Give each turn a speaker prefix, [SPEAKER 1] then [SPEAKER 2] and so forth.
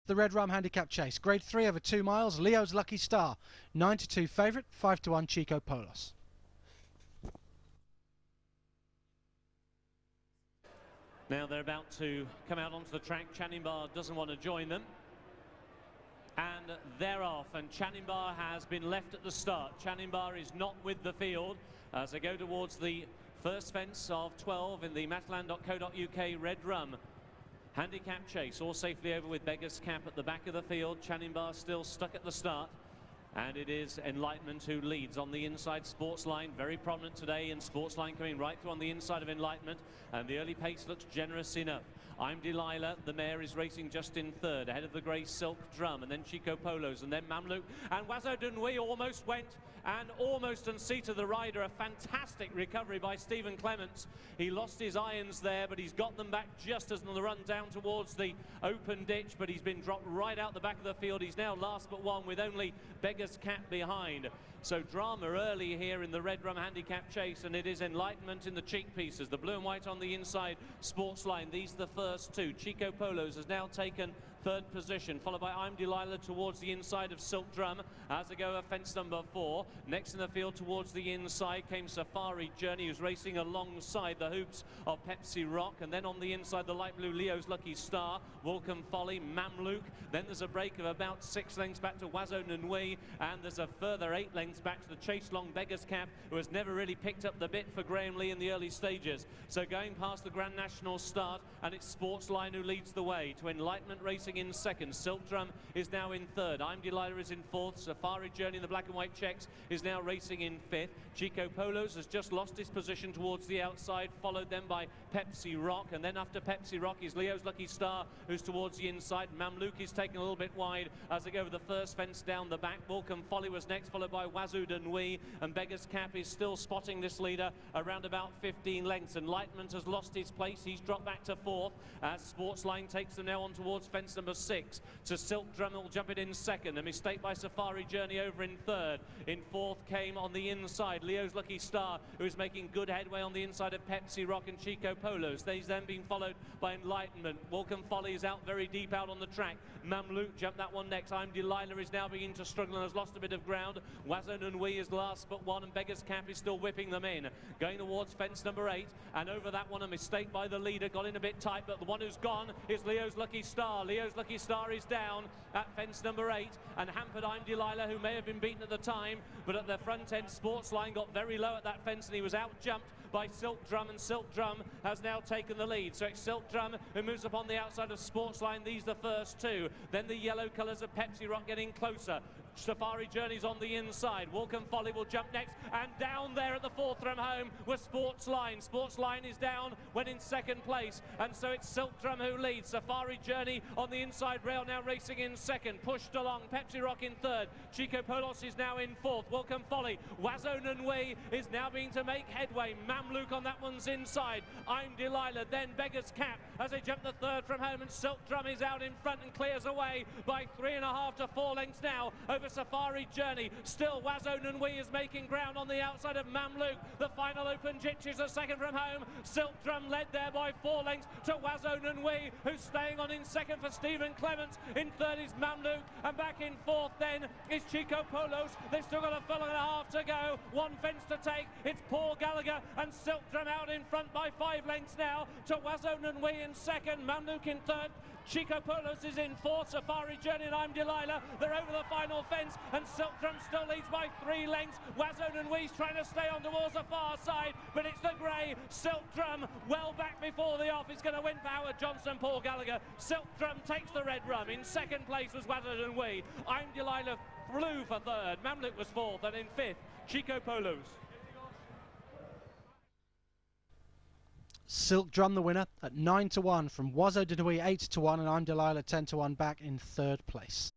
[SPEAKER 1] the Red Rum Handicap Chase. Grade 3 over 2 miles. Leo's Lucky Star. 9-2 favourite. 5-1 Chico Polos.
[SPEAKER 2] Now they're about to come out onto the track. Channing Bar doesn't want to join them. And they're off, and Channing Bar has been left at the start. Channing Bar is not with the field as they go towards the first fence of 12 in the Matalan.co.uk Red Rum Handicap Chase. All safely over with Beggar's Cap at the back of the field. Channing Bar still stuck at the start. And it is Enlightenment who leads on the inside. Sportsline very prominent today, and Sportsline coming right through on the inside of Enlightenment, and the early pace looks generous enough. I'm Delilah, the mare, is racing just in third, ahead of the grey Silk Drum, and then Chico Polos, and then Mamluk, and Wazo Dunui almost went and almost unseated the rider. A fantastic recovery by Stephen Clements. He lost his irons there, but he's got them back just as on the run down towards the open ditch, but he's been dropped right out the back of the field. He's now last but one with only Beggar's Cap behind. So drama early here in the Red Rum Handicap Chase, and it is Enlightenment in the cheek pieces. The blue and white on the inside, Sportsline. These are the first two. Chico Polos has now taken third position, followed by I'm Delilah towards the inside of Silk Drum as they go fence number 4. Next in the field towards the inside came Safari Journey, who's racing alongside the hoops of Pepsi Rock, and then on the inside the light blue Leo's Lucky Star, Vulcan Folly, Mamluk. Then there's a break of about 6 lengths back to Wazo Nunui, and there's a further 8 lengths back to the Chase Long Beggar's Cap, who has never really picked up the bit for Graham Lee in the early stages. So going past the Grand National start, and it's Sportsline who leads the way to Enlightenment racing in second. Silk Drum is now in third. I'm Delilah is in fourth. Safari Journey in the black and white checks is now racing in fifth. Chico Polos has just lost his position towards the outside, followed then by Pepsi Rock, and then after Pepsi Rock is Leo's Lucky Star, who's towards the inside. Mamluk is taken a little bit wide as they go over the first fence down the back. Vulcan Folly was next, followed by Wazoo Nui, and Beggar's Cap is still spotting this leader around about 15 lengths. Enlightenment has lost his place. He's dropped back to fourth as Sportsline takes them now on towards fence number 6. To Silk Drum will jump it in second. A mistake by Safari Journey over in third. In fourth came on the inside Leo's Lucky Star, who is making good headway on the inside of Pepsi Rock and Chico Polos. They's then being followed by Enlightenment. Vulcan Folly is out very deep out on the track. Mamluk jumped that one next. I'm Delilah is now beginning to struggle and has lost a bit of ground. Wazo Nunui is last but one, and Beggar's Cap is still whipping them in. Going towards fence number 8, and over that one a mistake by the leader, got in a bit tight, but the one who's gone is Leo's Lucky Star. Leo's Lucky Star is down at fence number 8 and hampered I'm Delilah, who may have been beaten at the time, but at the front end Sportsline got very low at that fence and he was out jumped by Silk Drum, and Silk Drum has now taken the lead. So it's Silk Drum who moves upon the outside of Sportsline. These are the first two. Then the yellow colours of Pepsi Rock getting closer. Safari Journey's on the inside. Vulcan Folly will jump next, and down there at the fourth from home was Sportsline. Sportsline is down when in second place, and so it's Silk Drum who leads. Safari Journey on the inside rail now racing in second, pushed along. Pepsi Rock in third. Chico Polos is now in fourth. Vulcan Folly. Wazo Nunui is now beginning to make headway. Mamluk on that one's inside. I'm Delilah, then Beggar's Cap as they jump the third from home, and Silk Drum is out in front and clears away by 3.5 to 4 lengths now over Safari Journey. Still Wazo Nunui is making ground on the outside of Mamluk. The final open ditch is a second from home. Silk Drum led there by 4 lengths to Wazo Nunui, who's staying on in second for Stephen Clements. In third is Mamluk, and back in fourth then is Chico Polos. They've still got a full and a half to go. One fence to take. It's Paul Gallagher and Silk Drum out in front by 5 lengths now to Wazo Nunui in second. Mamluk in third. Chico Polos is in fourth. Safari Journey and I'm Delilah, they're over the final fence, and Silk Drum still leads by 3 lengths. Wazo Nunui's trying to stay on towards the far side, but it's the grey Silk Drum well back before the off. It's going to win for Howard Johnson, Paul Gallagher. Silk Drum takes the Red Rum. In second place was Wazo Nunui. I'm Delilah flew for third. Mamluk was fourth, and in fifth, Chico Polos.
[SPEAKER 1] Silk Drum the winner at 9-1 from Wazo Nunui 8-1, and I'm Delilah 10-1 back in third place.